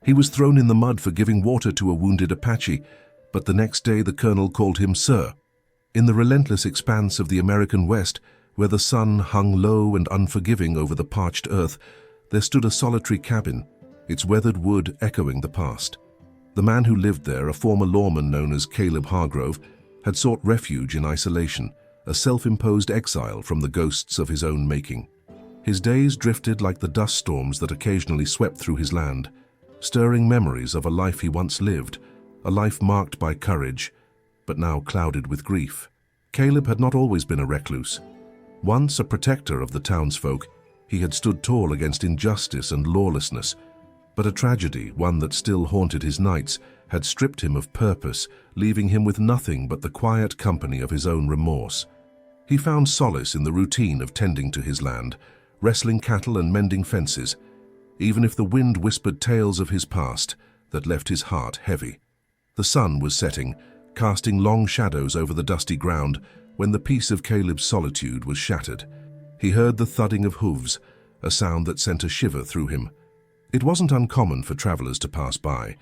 He was thrown in the mud for giving water to a wounded Apache, but the next day the colonel called him Sir. In the relentless expanse of the American West, where the sun hung low and unforgiving over the parched earth, there stood a solitary cabin, its weathered wood echoing the past. The man who lived there, a former lawman known as Caleb Hargrove, had sought refuge in isolation, a self-imposed exile from the ghosts of his own making. His days drifted like the dust storms that occasionally swept through his land, stirring memories of a life he once lived, a life marked by courage, but now clouded with grief. Caleb had not always been a recluse. Once a protector of the townsfolk, he had stood tall against injustice and lawlessness, but a tragedy, one that still haunted his nights, had stripped him of purpose, leaving him with nothing but the quiet company of his own remorse. He found solace in the routine of tending to his land, wrestling cattle and mending fences, even if the wind whispered tales of his past that left his heart heavy. The sun was setting, casting long shadows over the dusty ground when the peace of Caleb's solitude was shattered. He heard the thudding of hooves, a sound that sent a shiver through him. It wasn't uncommon for travelers to pass by,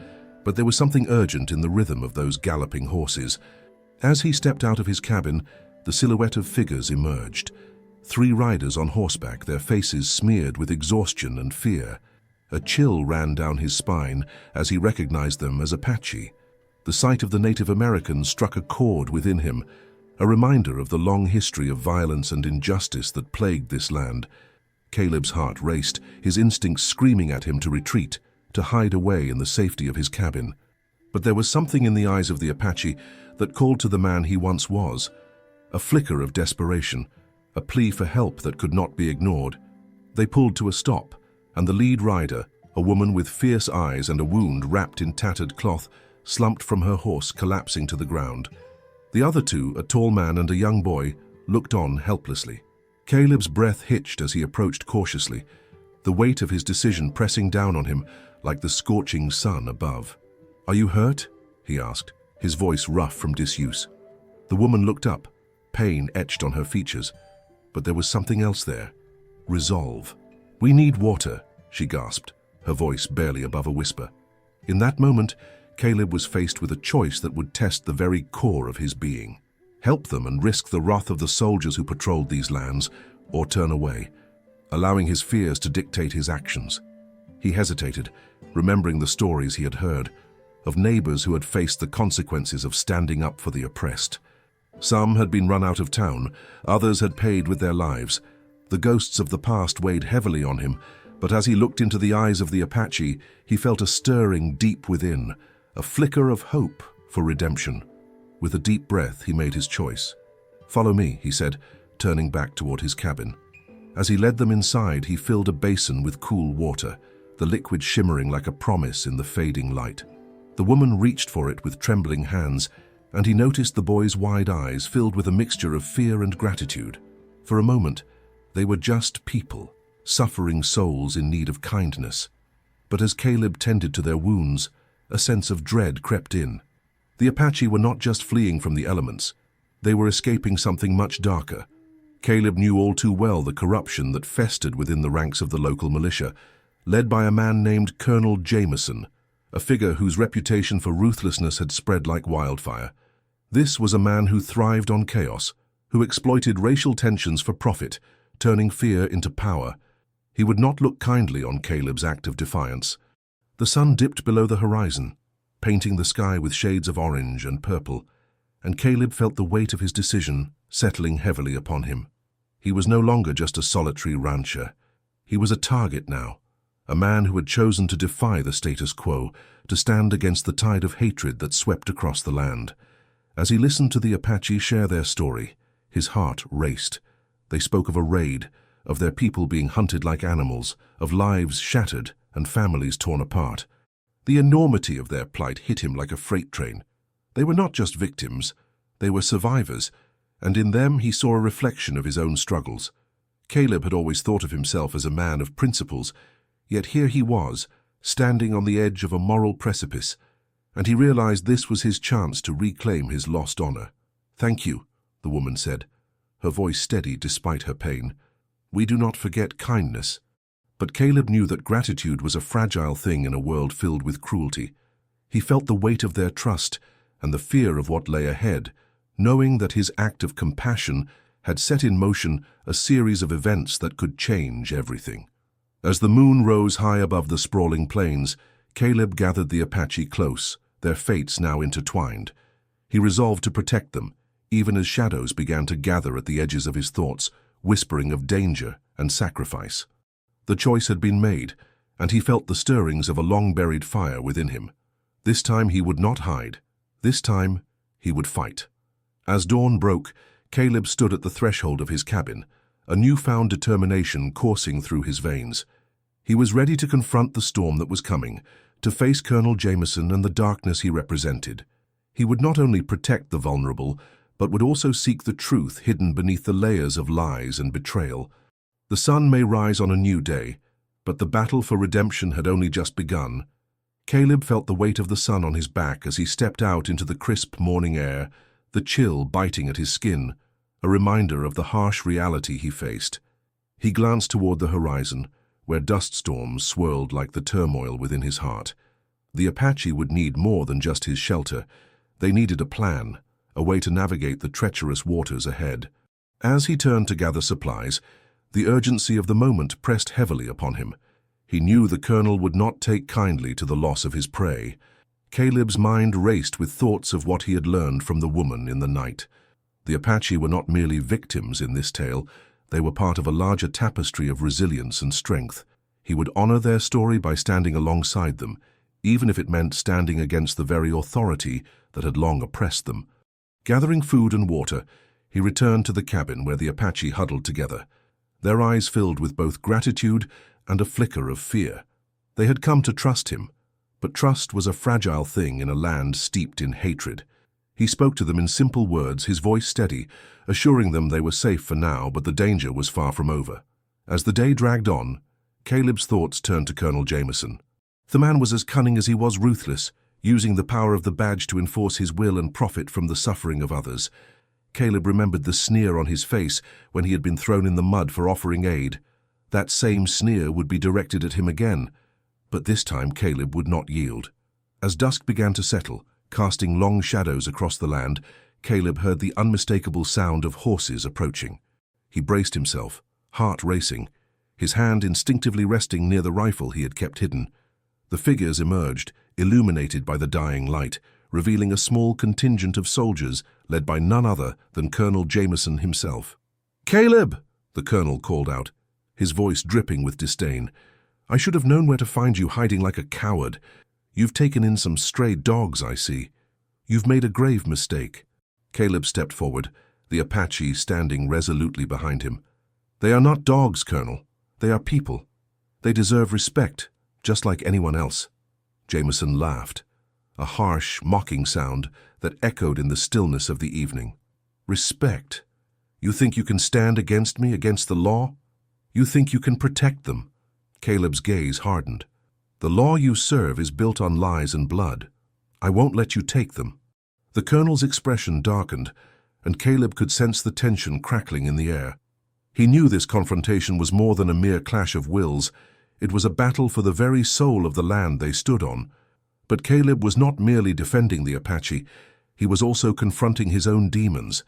but there was something urgent in the rhythm of those galloping horses. As he stepped out of his cabin, the silhouette of figures emerged. 3 riders on horseback, their faces smeared with exhaustion and fear. A chill ran down his spine as he recognized them as Apache. The sight of the Native Americans struck a chord within him, a reminder of the long history of violence and injustice that plagued this land. Caleb's heart raced, his instincts screaming at him to retreat, to hide away in the safety of his cabin. But there was something in the eyes of the Apache that called to the man he once was, a flicker of desperation, a plea for help that could not be ignored. They pulled to a stop, and the lead rider, a woman with fierce eyes and a wound wrapped in tattered cloth, slumped from her horse, collapsing to the ground. The other 2, a tall man and a young boy, looked on helplessly. Caleb's breath hitched as he approached cautiously, the weight of his decision pressing down on him like the scorching sun above. "Are you hurt?" he asked, his voice rough from disuse. The woman looked up, pain etched on her features, but there was something else there. Resolve. "We need water," she gasped, her voice barely above a whisper. In that moment, Caleb was faced with a choice that would test the very core of his being. Help them and risk the wrath of the soldiers who patrolled these lands, or turn away, allowing his fears to dictate his actions. He hesitated, remembering the stories he had heard, of neighbors who had faced the consequences of standing up for the oppressed. Some had been run out of town, others had paid with their lives. The ghosts of the past weighed heavily on him, but as he looked into the eyes of the Apache, he felt a stirring deep within, a flicker of hope for redemption. With a deep breath, he made his choice. "Follow me," he said, turning back toward his cabin. As he led them inside, he filled a basin with cool water, the liquid shimmering like a promise in the fading light. The woman reached for it with trembling hands, and he noticed the boy's wide eyes filled with a mixture of fear and gratitude. For a moment, they were just people, suffering souls in need of kindness. But as Caleb tended to their wounds, a sense of dread crept in. The Apache were not just fleeing from the elements. They were escaping something much darker. Caleb knew all too well the corruption that festered within the ranks of the local militia, led by a man named Colonel Jameson, a figure whose reputation for ruthlessness had spread like wildfire. This was a man who thrived on chaos, who exploited racial tensions for profit, turning fear into power. He would not look kindly on Caleb's act of defiance. The sun dipped below the horizon, painting the sky with shades of orange and purple, and Caleb felt the weight of his decision settling heavily upon him. He was no longer just a solitary rancher. He was a target now, a man who had chosen to defy the status quo, to stand against the tide of hatred that swept across the land. As he listened to the Apache share their story, his heart raced. They spoke of a raid, of their people being hunted like animals, of lives shattered and families torn apart. The enormity of their plight hit him like a freight train. They were not just victims, they were survivors, and in them he saw a reflection of his own struggles. Caleb had always thought of himself as a man of principles, yet here he was, standing on the edge of a moral precipice, and he realized this was his chance to reclaim his lost honor. "Thank you," the woman said, her voice steady despite her pain. "We do not forget kindness." But Caleb knew that gratitude was a fragile thing in a world filled with cruelty. He felt the weight of their trust and the fear of what lay ahead, knowing that his act of compassion had set in motion a series of events that could change everything. As the moon rose high above the sprawling plains, Caleb gathered the Apache close, their fates now intertwined. He resolved to protect them, even as shadows began to gather at the edges of his thoughts, whispering of danger and sacrifice. The choice had been made, and he felt the stirrings of a long-buried fire within him. This time he would not hide. This time he would fight. As dawn broke, Caleb stood at the threshold of his cabin, a newfound determination coursing through his veins. He was ready to confront the storm that was coming, to face Colonel Jameson and the darkness he represented. He would not only protect the vulnerable, but would also seek the truth hidden beneath the layers of lies and betrayal. The sun may rise on a new day, but the battle for redemption had only just begun. Caleb felt the weight of the sun on his back as he stepped out into the crisp morning air, the chill biting at his skin, a reminder of the harsh reality he faced. He glanced toward the horizon, where dust storms swirled like the turmoil within his heart. The Apache would need more than just his shelter. They needed a plan, a way to navigate the treacherous waters ahead. As he turned to gather supplies, the urgency of the moment pressed heavily upon him. He knew the colonel would not take kindly to the loss of his prey. Caleb's mind raced with thoughts of what he had learned from the woman in the night. The Apache were not merely victims in this tale, they were part of a larger tapestry of resilience and strength. He would honor their story by standing alongside them, even if it meant standing against the very authority that had long oppressed them. Gathering food and water, he returned to the cabin where the Apache huddled together, their eyes filled with both gratitude and a flicker of fear. They had come to trust him, but trust was a fragile thing in a land steeped in hatred. He spoke to them in simple words, his voice steady, assuring them they were safe for now, but the danger was far from over. As the day dragged on, Caleb's thoughts turned to Colonel Jameson. The man was as cunning as he was ruthless, using the power of the badge to enforce his will and profit from the suffering of others. Caleb remembered the sneer on his face when he had been thrown in the mud for offering aid. That same sneer would be directed at him again, but this time Caleb would not yield. As dusk began to settle, casting long shadows across the land, Caleb heard the unmistakable sound of horses approaching. He braced himself, heart racing, his hand instinctively resting near the rifle he had kept hidden. The figures emerged, illuminated by the dying light, revealing a small contingent of soldiers led by none other than Colonel Jameson himself. "Caleb!" the colonel called out, his voice dripping with disdain. "I should have known where to find you hiding like a coward. You've taken in some stray dogs, I see. You've made a grave mistake." Caleb stepped forward, the Apache standing resolutely behind him. "They are not dogs, Colonel. They are people. They deserve respect, just like anyone else." Jameson laughed, a harsh, mocking sound that echoed in the stillness of the evening. "Respect? You think you can stand against me, against the law? You think you can protect them?" Caleb's gaze hardened. "The law you serve is built on lies and blood. I won't let you take them." The colonel's expression darkened, and Caleb could sense the tension crackling in the air. He knew this confrontation was more than a mere clash of wills. It was a battle for the very soul of the land they stood on. But Caleb was not merely defending the Apache, he was also confronting his own demons,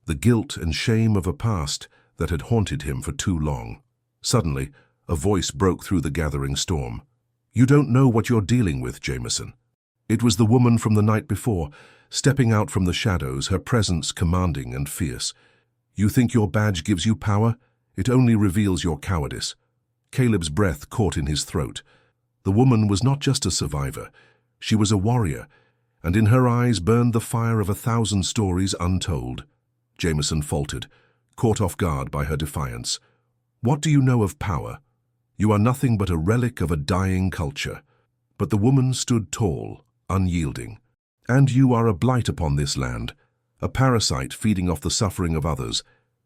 the guilt and shame of a past that had haunted him for too long. Suddenly, a voice broke through the gathering storm. "You don't know what you're dealing with, Jameson." It was the woman from the night before, stepping out from the shadows, her presence commanding and fierce. "You think your badge gives you power? It only reveals your cowardice." Caleb's breath caught in his throat. The woman was not just a survivor. She was a warrior, and in her eyes burned the fire of 1,000 stories untold. Jameson faltered, caught off guard by her defiance. "What do you know of power? You are nothing but a relic of a dying culture." But the woman stood tall, unyielding. "And you are a blight upon this land, a parasite feeding off the suffering of others.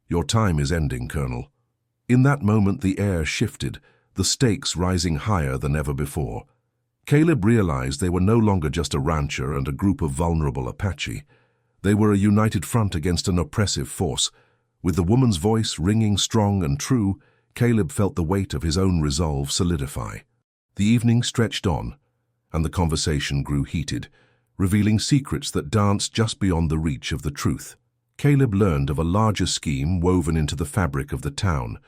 Your time is ending, Colonel." In that moment the air shifted, the stakes rising higher than ever before. Caleb realized they were no longer just a rancher and a group of vulnerable Apache. They were a united front against an oppressive force. With the woman's voice ringing strong and true, Caleb felt the weight of his own resolve solidify. The evening stretched on, and the conversation grew heated, revealing secrets that danced just beyond the reach of the truth. Caleb learned of a larger scheme woven into the fabric of the town,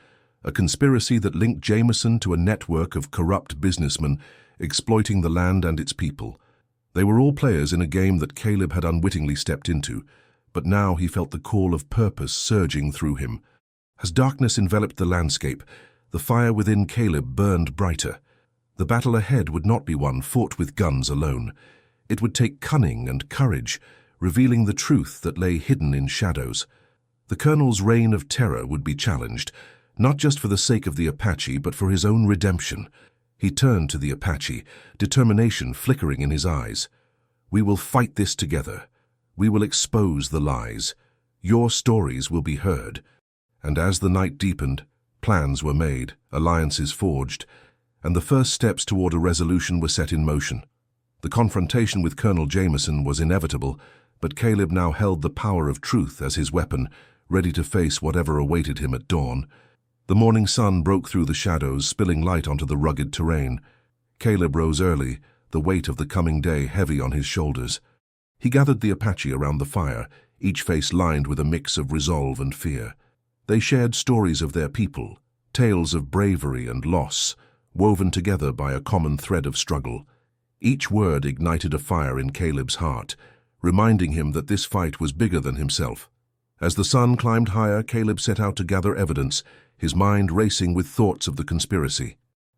a conspiracy that linked Jameson to a network of corrupt businessmen exploiting the land and its people. They were all players in a game that Caleb had unwittingly stepped into, but now he felt the call of purpose surging through him. As darkness enveloped the landscape, the fire within Caleb burned brighter. The battle ahead would not be one fought with guns alone. It would take cunning and courage, revealing the truth that lay hidden in shadows. The Colonel's reign of terror would be challenged, not just for the sake of the Apache, but for his own redemption. He turned to the Apache, determination flickering in his eyes. "We will fight this together. We will expose the lies. Your stories will be heard." And as the night deepened, plans were made, alliances forged, and the first steps toward a resolution were set in motion. The confrontation with Colonel Jameson was inevitable, but Caleb now held the power of truth as his weapon, ready to face whatever awaited him at dawn. The morning sun broke through the shadows, spilling light onto the rugged terrain. Caleb rose early, the weight of the coming day heavy on his shoulders. He gathered the Apache around the fire, each face lined with a mix of resolve and fear. They shared stories of their people, tales of bravery and loss, woven together by a common thread of struggle. Each word ignited a fire in Caleb's heart, reminding him that this fight was bigger than himself. As the sun climbed higher, Caleb set out to gather evidence, his mind racing with thoughts of the conspiracy.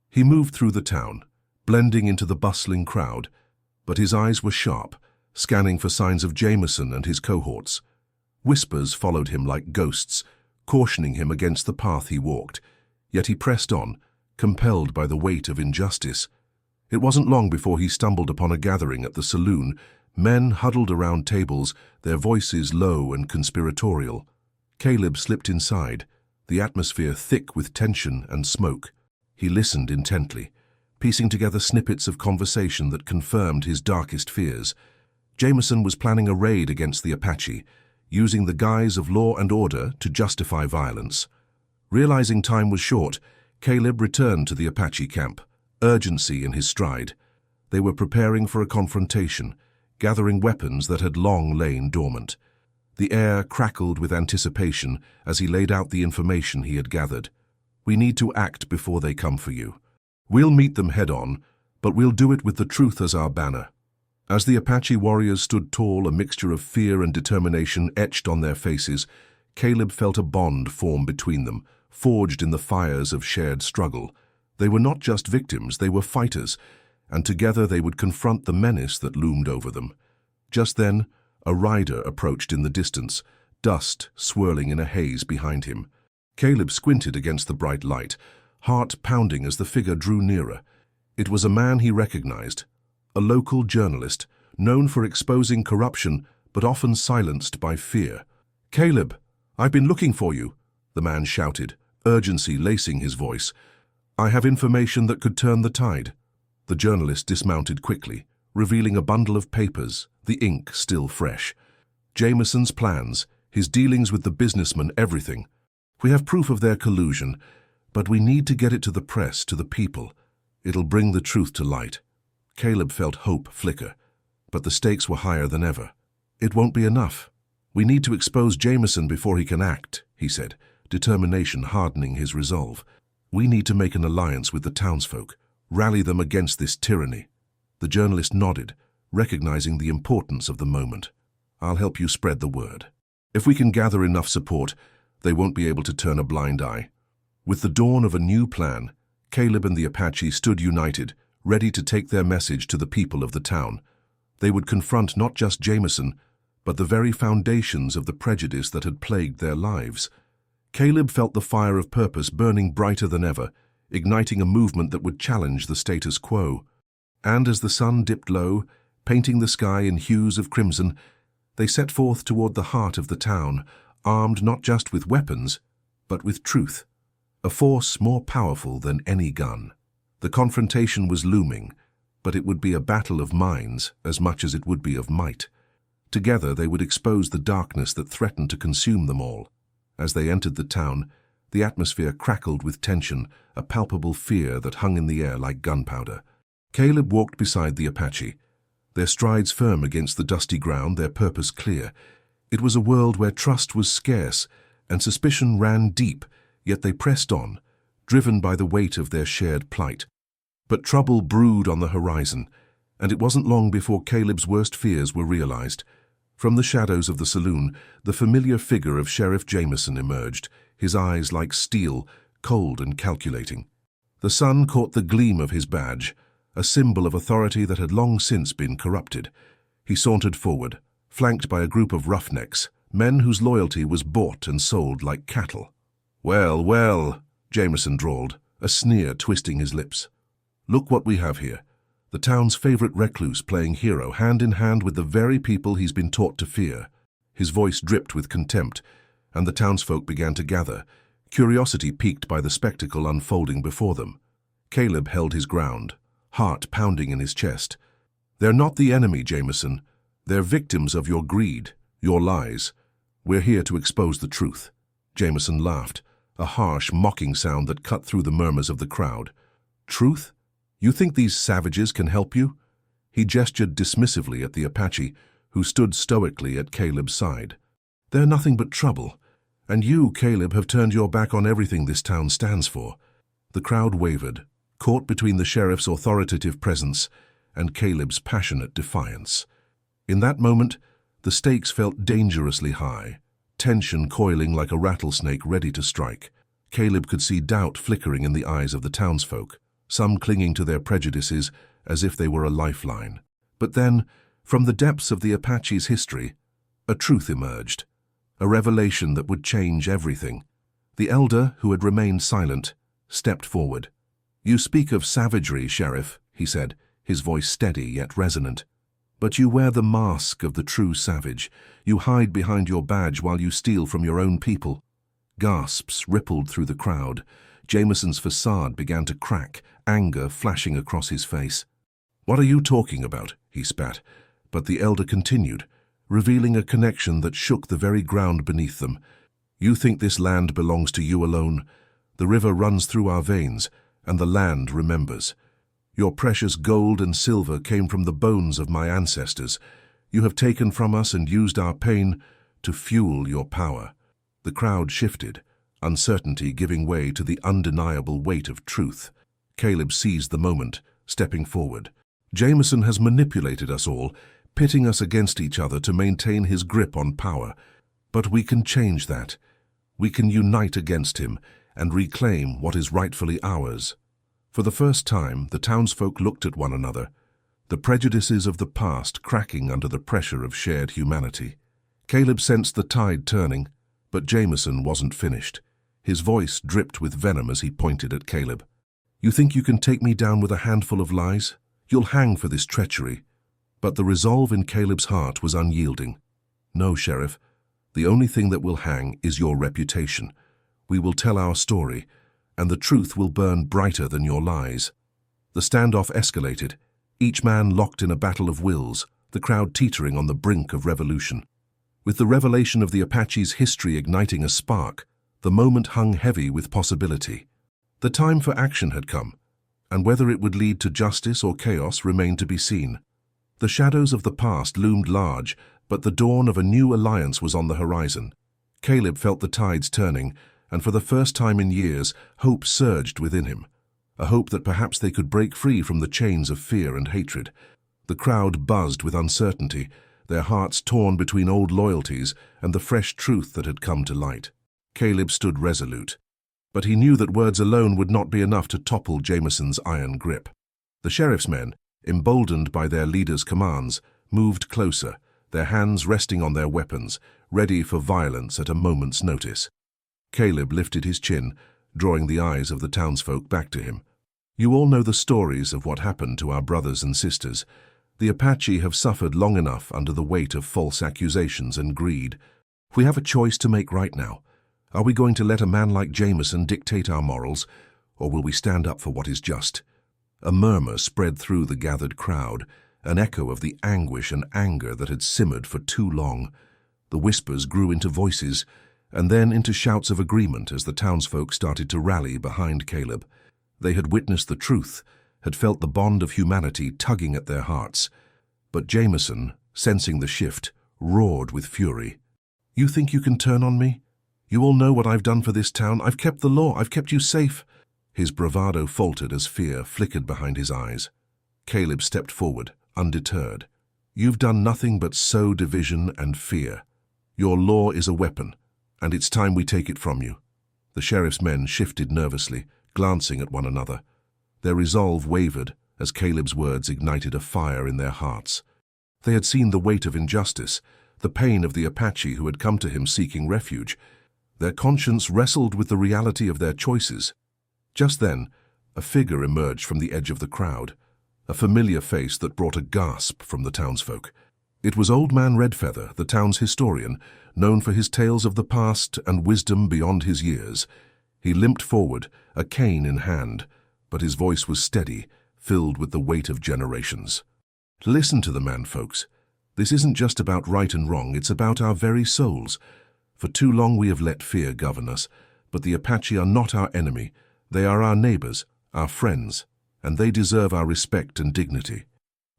He moved through the town, blending into the bustling crowd, but his eyes were sharp, scanning for signs of Jameson and his cohorts. Whispers followed him like ghosts, cautioning him against the path he walked, yet he pressed on, compelled by the weight of injustice. It wasn't long before he stumbled upon a gathering at the saloon, men huddled around tables, their voices low and conspiratorial. Caleb slipped inside, the atmosphere thick with tension and smoke. He listened intently, piecing together snippets of conversation that confirmed his darkest fears. Jameson was planning a raid against the Apache, using the guise of law and order to justify violence. Realizing time was short, Caleb returned to the Apache camp, urgency in his stride. They were preparing for a confrontation, gathering weapons that had long lain dormant. The air crackled with anticipation as he laid out the information he had gathered. "We need to act before they come for you. We'll meet them head-on, but we'll do it with the truth as our banner." As the Apache warriors stood tall, a mixture of fear and determination etched on their faces, Caleb felt a bond form between them, forged in the fires of shared struggle. They were not just victims, they were fighters, and together they would confront the menace that loomed over them. Just then, a rider approached in the distance, dust swirling in a haze behind him. Caleb squinted against the bright light, heart pounding as the figure drew nearer. It was a man he recognized, a local journalist, known for exposing corruption but often silenced by fear. "Caleb, I've been looking for you," the man shouted, urgency lacing his voice. "I have information that could turn the tide." The journalist dismounted quickly, revealing a bundle of papers, the ink still fresh. Jameson's plans, his dealings with the businessman, everything. "We have proof of their collusion, but we need to get it to the press, to the people. It'll bring the truth to light." Caleb felt hope flicker, but the stakes were higher than ever. "It won't be enough. We need to expose Jameson before he can act," he said, determination hardening his resolve. "We need to make an alliance with the townsfolk, rally them against this tyranny." The journalist nodded, recognizing the importance of the moment. "I'll help you spread the word. If we can gather enough support, they won't be able to turn a blind eye." With the dawn of a new plan, Caleb and the Apache stood united, ready to take their message to the people of the town. They would confront not just Jameson, but the very foundations of the prejudice that had plagued their lives. Caleb felt the fire of purpose burning brighter than ever, igniting a movement that would challenge the status quo. And as the sun dipped low, painting the sky in hues of crimson, they set forth toward the heart of the town, armed not just with weapons, but with truth, a force more powerful than any gun. The confrontation was looming, but it would be a battle of minds as much as it would be of might. Together they would expose the darkness that threatened to consume them all. As they entered the town, The atmosphere crackled with tension, a palpable fear that hung in the air like gunpowder. Caleb walked beside the Apache, their strides firm against the dusty ground, their purpose clear. It was a world where trust was scarce and suspicion ran deep, yet they pressed on, driven by the weight of their shared plight. But trouble brewed on the horizon, and it wasn't long before Caleb's worst fears were realized. From the shadows of the saloon, the familiar figure of Sheriff Jameson emerged, his eyes like steel, cold and calculating. The sun caught the gleam of his badge, a symbol of authority that had long since been corrupted. He sauntered forward, flanked by a group of roughnecks, men whose loyalty was bought and sold like cattle. "Well, well," Jameson drawled, a sneer twisting his lips. "Look what we have here. The town's favorite recluse playing hero hand in hand with the very people he's been taught to fear." His voice dripped with contempt, and the townsfolk began to gather, curiosity piqued by the spectacle unfolding before them. Caleb held his ground, heart pounding in his chest. "They're not the enemy, Jameson. They're victims of your greed, your lies. We're here to expose the truth." Jameson laughed, a harsh, mocking sound that cut through the murmurs of the crowd. "Truth? You think these savages can help you?" He gestured dismissively at the Apache, who stood stoically at Caleb's side. "They're nothing but trouble, and you, Caleb, have turned your back on everything this town stands for." The crowd wavered, caught between the sheriff's authoritative presence and Caleb's passionate defiance. In that moment, the stakes felt dangerously high, tension coiling like a rattlesnake ready to strike. Caleb could see doubt flickering in the eyes of the townsfolk, some clinging to their prejudices as if they were a lifeline. But then, from the depths of the Apache's history, a truth emerged, a revelation that would change everything. The elder, who had remained silent, stepped forward. "You speak of savagery, Sheriff," he said, his voice steady yet resonant. "But you wear the mask of the true savage. You hide behind your badge while you steal from your own people." Gasps rippled through the crowd. Jameson's facade began to crack, anger flashing across his face. "What are you talking about?" he spat, but the elder continued, revealing a connection that shook the very ground beneath them. "You think this land belongs to you alone? The river runs through our veins, and the land remembers. Your precious gold and silver came from the bones of my ancestors. You have taken from us and used our pain to fuel your power." The crowd shifted, uncertainty giving way to the undeniable weight of truth. Caleb seized the moment, stepping forward. "Jameson has manipulated us all, pitting us against each other to maintain his grip on power. But we can change that. We can unite against him and reclaim what is rightfully ours." For the first time, the townsfolk looked at one another, the prejudices of the past cracking under the pressure of shared humanity. Caleb sensed the tide turning, but Jameson wasn't finished. His voice dripped with venom as he pointed at Caleb. "You think you can take me down with a handful of lies? You'll hang for this treachery." But the resolve in Caleb's heart was unyielding. "No, Sheriff. The only thing that will hang is your reputation. We will tell our story, and the truth will burn brighter than your lies." The standoff escalated, each man locked in a battle of wills, the crowd teetering on the brink of revolution. With the revelation of the Apache's history igniting a spark, the moment hung heavy with possibility. The time for action had come, and whether it would lead to justice or chaos remained to be seen. The shadows of the past loomed large, but the dawn of a new alliance was on the horizon. Caleb felt the tides turning, and for the first time in years, hope surged within him. A hope that perhaps they could break free from the chains of fear and hatred. The crowd buzzed with uncertainty, their hearts torn between old loyalties and the fresh truth that had come to light. Caleb stood resolute, but he knew that words alone would not be enough to topple Jameson's iron grip. The sheriff's men, emboldened by their leader's commands, moved closer, their hands resting on their weapons, ready for violence at a moment's notice. Caleb lifted his chin, drawing the eyes of the townsfolk back to him. "You all know the stories of what happened to our brothers and sisters. The Apache have suffered long enough under the weight of false accusations and greed. We have a choice to make right now. Are we going to let a man like Jameson dictate our morals, or will we stand up for what is just?" A murmur spread through the gathered crowd, an echo of the anguish and anger that had simmered for too long. The whispers grew into voices, and then into shouts of agreement as the townsfolk started to rally behind Caleb. They had witnessed the truth, had felt the bond of humanity tugging at their hearts. But Jameson, sensing the shift, roared with fury. "You think you can turn on me? You all know what I've done for this town. I've kept the law. I've kept you safe." His bravado faltered as fear flickered behind his eyes. Caleb stepped forward, undeterred. "You've done nothing but sow division and fear. Your law is a weapon, and it's time we take it from you." The sheriff's men shifted nervously, glancing at one another. Their resolve wavered as Caleb's words ignited a fire in their hearts. They had seen the weight of injustice, the pain of the Apache who had come to him seeking refuge. Their conscience wrestled with the reality of their choices. Just then, a figure emerged from the edge of the crowd, a familiar face that brought a gasp from the townsfolk. It was Old Man Redfeather, the town's historian, known for his tales of the past and wisdom beyond his years. He limped forward, a cane in hand, but his voice was steady, filled with the weight of generations. "Listen to the man, folks. This isn't just about right and wrong, it's about our very souls. For too long we have let fear govern us, but the Apache are not our enemy. They are our neighbors, our friends, and they deserve our respect and dignity."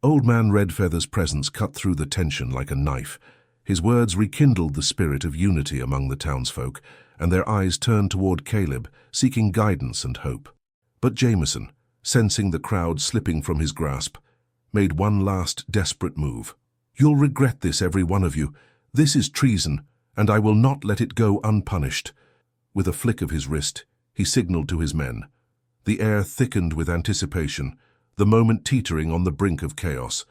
Old Man Redfeather's presence cut through the tension like a knife. His words rekindled the spirit of unity among the townsfolk, and their eyes turned toward Caleb, seeking guidance and hope. But Jameson, sensing the crowd slipping from his grasp, made one last desperate move. "You'll regret this, every one of you. This is treason, and I will not let it go unpunished." With a flick of his wrist, he signaled to his men. The air thickened with anticipation, the moment teetering on the brink of chaos.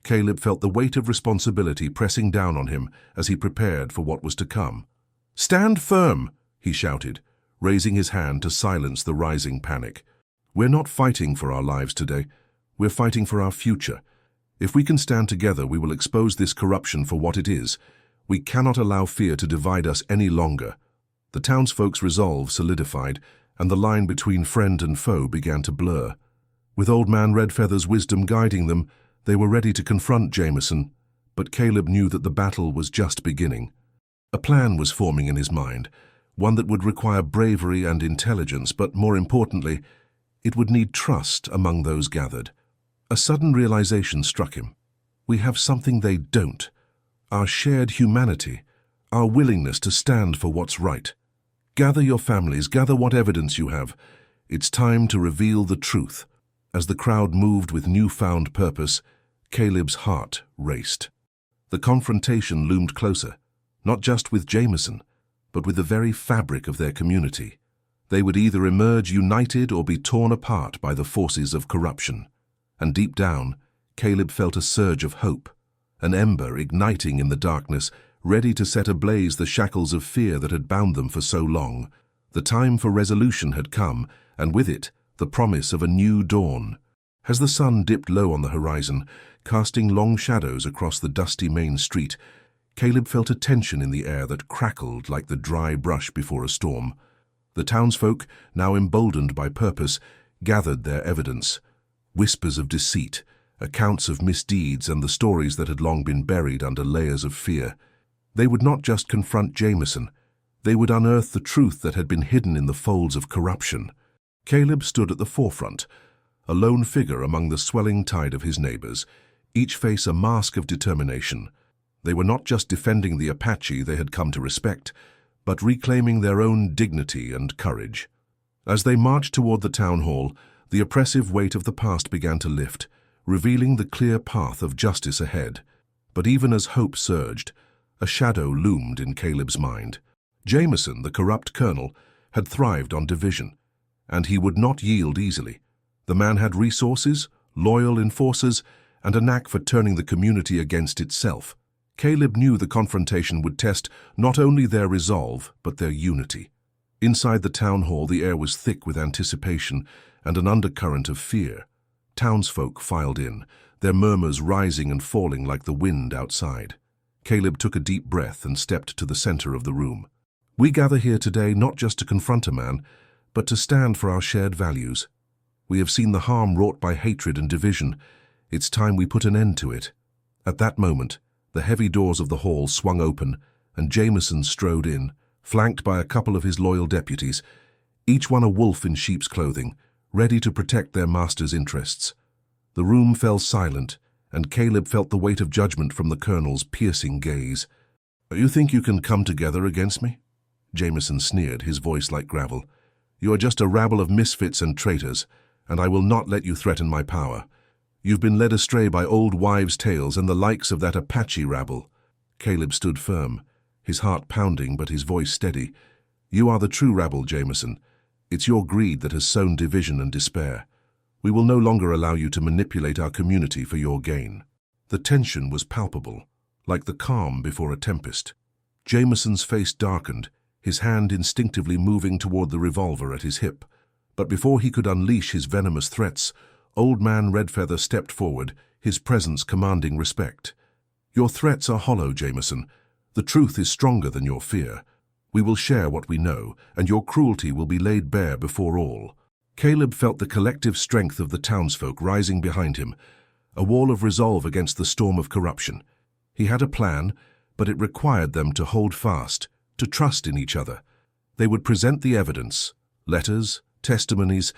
Caleb felt the weight of responsibility pressing down on him as he prepared for what was to come. "Stand firm," he shouted, raising his hand to silence the rising panic. "We're not fighting for our lives today. We're fighting for our future. If we can stand together, we will expose this corruption for what it is. We cannot allow fear to divide us any longer." The townsfolk's resolve solidified, and the line between friend and foe began to blur. With Old Man Redfeather's wisdom guiding them, they were ready to confront Jameson, but Caleb knew that the battle was just beginning. A plan was forming in his mind, one that would require bravery and intelligence, but more importantly, it would need trust among those gathered. A sudden realization struck him. We have something they don't: our shared humanity, our willingness to stand for what's right. Gather your families, gather what evidence you have. It's time to reveal the truth. As the crowd moved with newfound purpose, Caleb's heart raced. The confrontation loomed closer, not just with Jameson, but with the very fabric of their community. They would either emerge united or be torn apart by the forces of corruption. And deep down, Caleb felt a surge of hope, an ember igniting in the darkness, ready to set ablaze the shackles of fear that had bound them for so long. The time for resolution had come, and with it, the promise of a new dawn. As the sun dipped low on the horizon, casting long shadows across the dusty main street, Caleb felt a tension in the air that crackled like the dry brush before a storm. The townsfolk, now emboldened by purpose, gathered their evidence. Whispers of deceit, accounts of misdeeds, and the stories that had long been buried under layers of fear. They would not just confront Jameson, they would unearth the truth that had been hidden in the folds of corruption. Caleb stood at the forefront, a lone figure among the swelling tide of his neighbors, each face a mask of determination. They were not just defending the Apache they had come to respect, but reclaiming their own dignity and courage. As they marched toward the town hall, the oppressive weight of the past began to lift, revealing the clear path of justice ahead. But even as hope surged, a shadow loomed in Caleb's mind. Jameson, the corrupt colonel, had thrived on division, and he would not yield easily. The man had resources, loyal enforcers, and a knack for turning the community against itself. Caleb knew the confrontation would test not only their resolve, but their unity. Inside the town hall, the air was thick with anticipation and an undercurrent of fear. Townsfolk filed in, their murmurs rising and falling like the wind outside. Caleb took a deep breath and stepped to the center of the room. "We gather here today not just to confront a man, but to stand for our shared values. We have seen the harm wrought by hatred and division. It's time we put an end to it." At that moment, the heavy doors of the hall swung open, and Jameson strode in, flanked by a couple of his loyal deputies, each one a wolf in sheep's clothing, ready to protect their master's interests. The room fell silent, and Caleb felt the weight of judgment from the colonel's piercing gaze. "You think you can come together against me?" Jameson sneered, his voice like gravel. "You are just a rabble of misfits and traitors, and I will not let you threaten my power. You've been led astray by old wives' tales and the likes of that Apache rabble." Caleb stood firm, his heart pounding but his voice steady. "You are the true rabble, Jameson. It's your greed that has sown division and despair. We will no longer allow you to manipulate our community for your gain." The tension was palpable, like the calm before a tempest. Jameson's face darkened, his hand instinctively moving toward the revolver at his hip. But before he could unleash his venomous threats, Old Man Redfeather stepped forward, his presence commanding respect. "Your threats are hollow, Jameson. The truth is stronger than your fear. We will share what we know, and your cruelty will be laid bare before all." Caleb felt the collective strength of the townsfolk rising behind him, a wall of resolve against the storm of corruption. He had a plan, but it required them to hold fast, to trust in each other. They would present the evidence, letters, testimonies,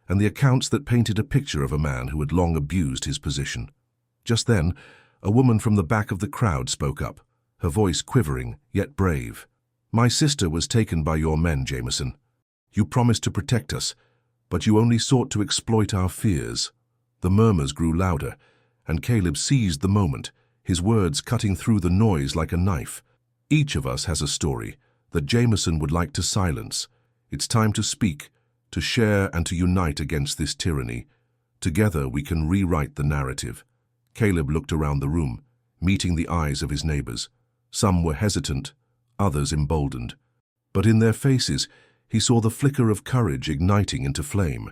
and the accounts that painted a picture of a man who had long abused his position. Just then, a woman from the back of the crowd spoke up, her voice quivering, yet brave. "My sister was taken by your men, Jameson. You promised to protect us, but you only sought to exploit our fears." The murmurs grew louder, and Caleb seized the moment, his words cutting through the noise like a knife. "Each of us has a story that Jameson would like to silence. It's time to speak, to share and to unite against this tyranny. Together we can rewrite the narrative." Caleb looked around the room, meeting the eyes of his neighbors. Some were hesitant, others emboldened. But in their faces, he saw the flicker of courage igniting into flame.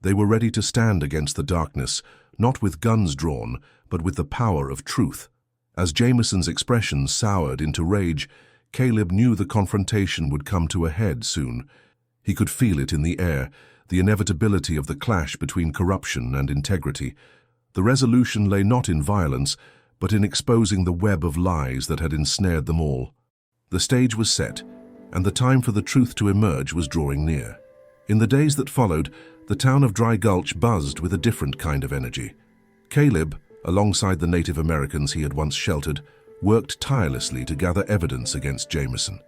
They were ready to stand against the darkness, not with guns drawn, but with the power of truth. As Jameson's expression soured into rage, Caleb knew the confrontation would come to a head soon. He could feel it in the air, the inevitability of the clash between corruption and integrity. The resolution lay not in violence, but in exposing the web of lies that had ensnared them all. The stage was set, and the time for the truth to emerge was drawing near. In the days that followed, the town of Dry Gulch buzzed with a different kind of energy. Caleb, alongside the Native Americans he had once sheltered, worked tirelessly to gather evidence against Jameson.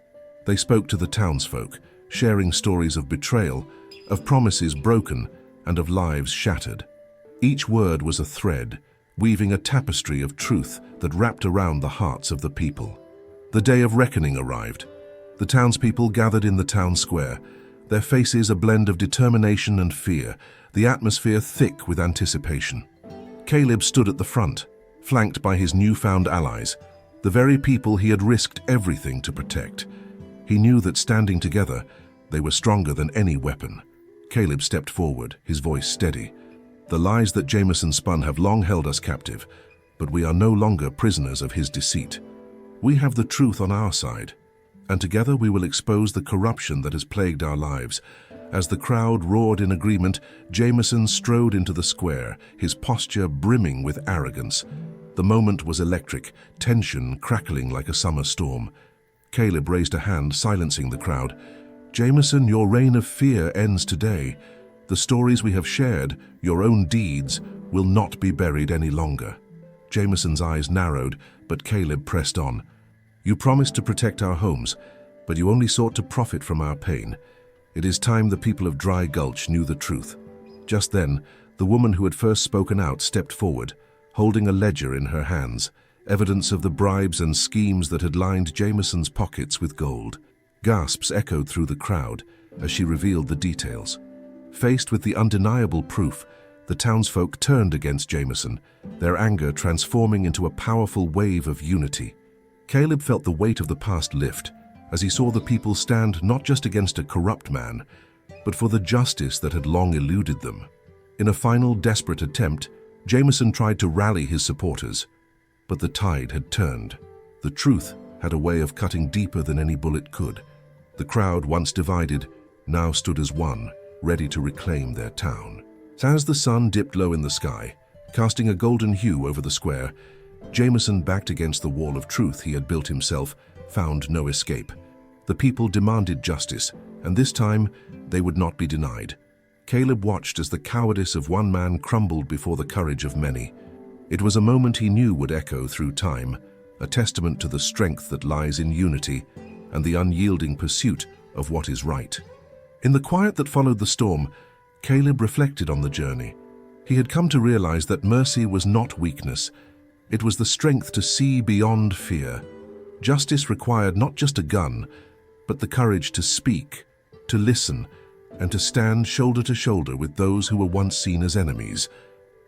They spoke to the townsfolk, sharing stories of betrayal, of promises broken, and of lives shattered. Each word was a thread, weaving a tapestry of truth that wrapped around the hearts of the people. The day of reckoning arrived. The townspeople gathered in the town square, their faces a blend of determination and fear, the atmosphere thick with anticipation. Caleb stood at the front, flanked by his newfound allies, the very people he had risked everything to protect. He knew that standing together, they were stronger than any weapon. Caleb stepped forward, his voice steady. "The lies that Jameson spun have long held us captive, but we are no longer prisoners of his deceit. We have the truth on our side, and together we will expose the corruption that has plagued our lives." As the crowd roared in agreement, Jameson strode into the square, his posture brimming with arrogance. The moment was electric, tension crackling like a summer storm. Caleb raised a hand, silencing the crowd. "Jameson, your reign of fear ends today. The stories we have shared, your own deeds, will not be buried any longer." Jameson's eyes narrowed, but Caleb pressed on. "You promised to protect our homes, but you only sought to profit from our pain. It is time the people of Dry Gulch knew the truth." Just then, the woman who had first spoken out stepped forward, holding a ledger in her hands, evidence of the bribes and schemes that had lined Jameson's pockets with gold. Gasps echoed through the crowd as she revealed the details. Faced with the undeniable proof, the townsfolk turned against Jameson, their anger transforming into a powerful wave of unity. Caleb felt the weight of the past lift as he saw the people stand not just against a corrupt man, but for the justice that had long eluded them. In a final desperate attempt, Jameson tried to rally his supporters, but the tide had turned. The truth had a way of cutting deeper than any bullet could. The crowd, once divided, now stood as one, ready to reclaim their town. As the sun dipped low in the sky, casting a golden hue over the square, Jameson, backed against the wall of truth he had built himself, found no escape. The people demanded justice, and this time they would not be denied. Caleb watched as the cowardice of one man crumbled before the courage of many. It was a moment he knew would echo through time, a testament to the strength that lies in unity and the unyielding pursuit of what is right. In the quiet that followed the storm, Caleb reflected on the journey. He had come to realize that mercy was not weakness. It was the strength to see beyond fear. Justice required not just a gun, but the courage to speak, to listen, and to stand shoulder to shoulder with those who were once seen as enemies.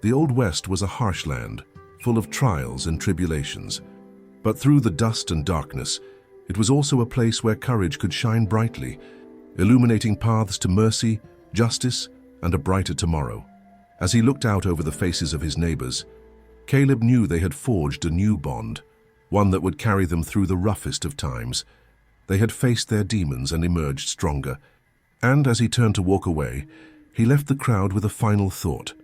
The Old West was a harsh land, full of trials and tribulations. But through the dust and darkness, it was also a place where courage could shine brightly, illuminating paths to mercy, justice, and a brighter tomorrow. As he looked out over the faces of his neighbors, Caleb knew they had forged a new bond, one that would carry them through the roughest of times. They had faced their demons and emerged stronger. And as he turned to walk away, he left the crowd with a final thought.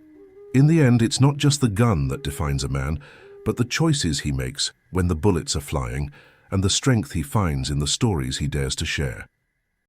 In the end, it's not just the gun that defines a man, but the choices he makes when the bullets are flying, and the strength he finds in the stories he dares to share.